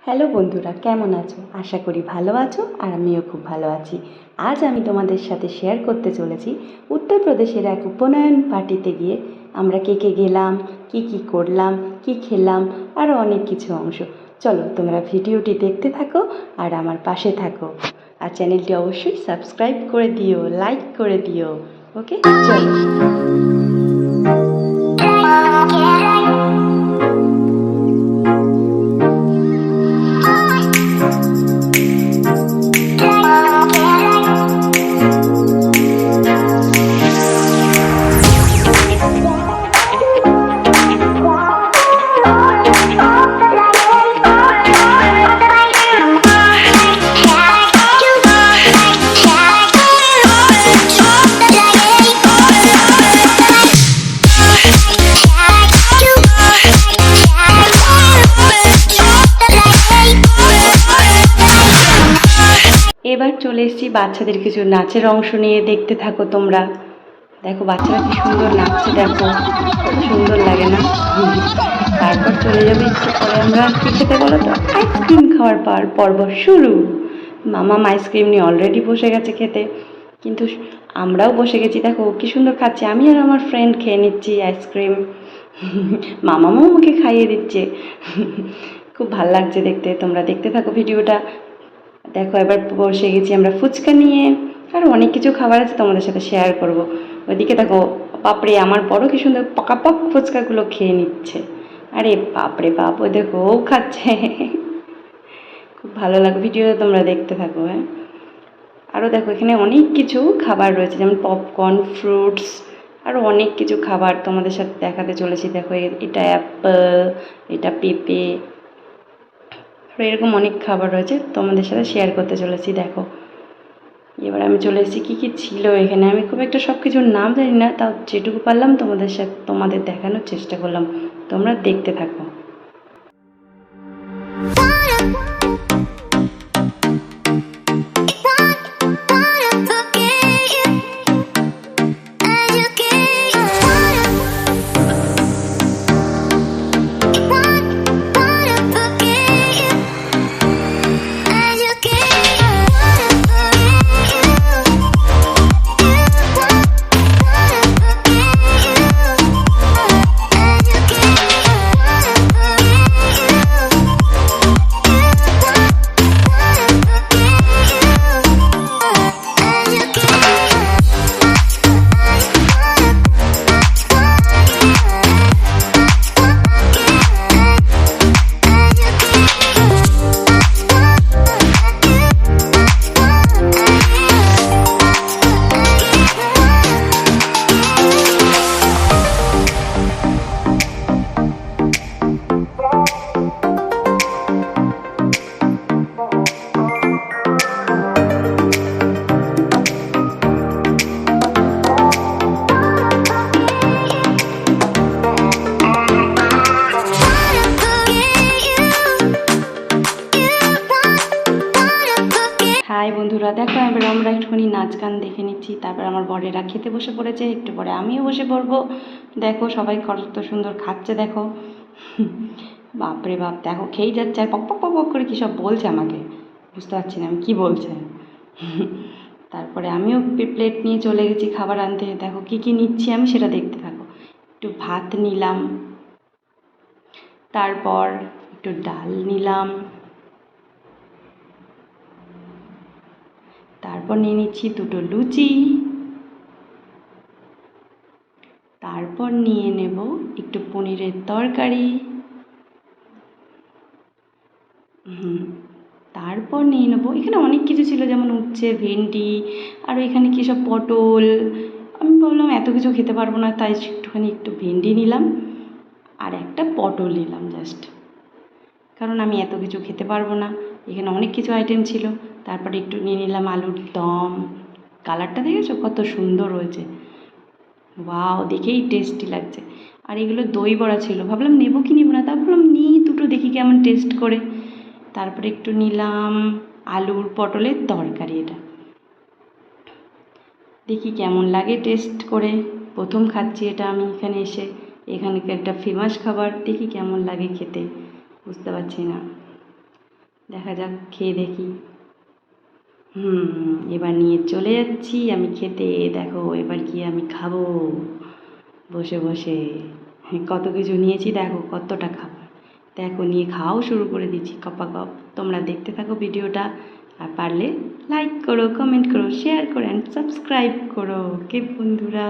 Hello বন্ধুরা, কেমন আছো? আশা করি ভালো আছো আর আমিও খুব ভালো আছি। আজ আমি তোমাদের সাথে শেয়ার করতে চলেছি উত্তরপ্রদেশের এক উপনয়ন পার্টিতে গিয়ে আমরা কে কে গেলাম, কি করলাম, কি খেলাম, আরও অনেক কিছু অংশ। চলো তোমরা ভিডিওটি দেখতে থাকো আর আমার পাশে থাকো। আর চ্যানেলটি অবশ্যই সাবস্ক্রাইব করে দিও, লাইক করে দিও। ওকে, চলো। এবার চলে এসেছি বাচ্চাদের কিছু নাচের অংশ নিয়ে। দেখতে থাকো তোমরা। দেখো বাচ্চারা কি সুন্দর নাচছে, দেখো কত সুন্দর লাগে না? তারপর চলে যাবে একটু পরে আমরা কী খেতে বলো তো? আইসক্রিম খাওয়ার পর্ব শুরু। মামাম আইসক্রিম নিয়ে অলরেডি বসে গেছে খেতে, কিন্তু আমরাও বসে গেছি। দেখো কি সুন্দর খাচ্ছে, আমি আর আমার ফ্রেন্ড খেয়ে নিচ্ছি আইসক্রিম। মামামও আমাকে খাইয়ে দিচ্ছে। খুব ভাল লাগছে দেখতে। তোমরা দেখতে থাকো ভিডিওটা। দেখো এবার বসে গেছি আমরা ফুচকা নিয়ে, আর অনেক কিছু খাবার আছে তোমাদের সাথে শেয়ার করব। ওইদিকে দেখো বাপরে, আমার বড় কি সুন্দর পাকাপাক ফুচকাগুলো খেয়ে নিচ্ছে। আরে বাপরে বাপ, ওই দেখো ও খাচ্ছে। খুব ভালো লাগে। ভিডিওটা তোমরা দেখতে থাকো। হ্যাঁ, আরও দেখো এখানে অনেক কিছু খাবার রয়েছে, যেমন পপকর্ন, ফ্রুটস, আরও অনেক কিছু খাবার তোমাদের সাথে দেখাতে চলেছি। দেখো এটা অ্যাপেল, এটা পেঁপে, এরকম অনেক খাবার রয়েছে তোমাদের সাথে শেয়ার করতে চলেছি। দেখো এবার আমি চলে এসেছি কী কী ছিল এখানে। আমি খুব একটা সব কিছুর নাম জানি না, তাও যেটুকু পারলাম তোমাদের দেখানোর চেষ্টা করলাম। তোমরা দেখতে থাকো। হাই বন্ধুরা, দেখো এবার আমরা একটুখানি নাচ গান দেখে নিচ্ছি। তারপর আমার বরেরা খেতে বসে পড়েছে, একটু পরে আমিও বসে পড়বো। দেখো সবাই কত সুন্দর খাচ্ছে, দেখো বাপরে বাপ। দেখো খেয়েই যাচ্ছে আর পক পক পক পক করে কী সব বলছে আমাকে, বুঝতে পারছি না আমি কী বলছে। তারপরে আমিও প্লেট নিয়ে চলে গেছি খাবার আনতে। দেখো কী কী নিচ্ছি আমি সেটা দেখতে থাকো। একটু ভাত নিলাম, তারপর একটু ডাল নিলাম, তারপর নিয়ে নিচ্ছি দুটো লুচি, তারপর নিয়ে নেব একটু পনিরের তরকারি, তারপর নিয়ে নেবো এখানে অনেক কিছু ছিল, যেমন উচ্ছে, ভেন্ডি, আর এখানে কী সব পটল। আমি ভাবলাম এত কিছু খেতে পারবো না, তাই একটু ভেন্ডি নিলাম আর একটা পটল নিলাম জাস্ট, কারণ আমি এত কিছু খেতে পারবো না। এখানে অনেক কিছু আইটেম ছিল। তারপরে একটু নিয়ে নিলাম আলুর দম। কালারটা দেখেছো কত সুন্দর হয়েছে, ওয়াও, দেখেই টেস্টি লাগছে। আর এগুলো দই বড়া ছিল, ভাবলাম নেবো কি নেবো না, তারপর ভাবলাম নিই দুটো, দেখি কেমন টেস্ট করে। তারপরে একটু নিলাম আলুর পটলের তরকারি, এটা দেখি কেমন লাগে টেস্ট করে। প্রথম খাচ্ছি এটা আমি এখানে এসে। এখানকার একটা ফেমাস খাবার, দেখি কেমন লাগে খেতে, বুঝতে পারছি না। দেখা যাক, খেয়ে দেখি। এবার নিয়ে চলে যাচ্ছি আমি খেতে। দেখো এবার গিয়ে আমি খাবো বসে বসে। কত কিছু নিয়েছি, দেখো কতটা খাবার। দেখো নিয়ে খাওয়াও শুরু করে দিচ্ছি কপাকপ। তোমরা দেখতে থাকো ভিডিওটা, আর পারলে লাইক করো, কমেন্ট করো, শেয়ার করো অ্যান্ড সাবস্ক্রাইব করো। কে বন্ধুরা?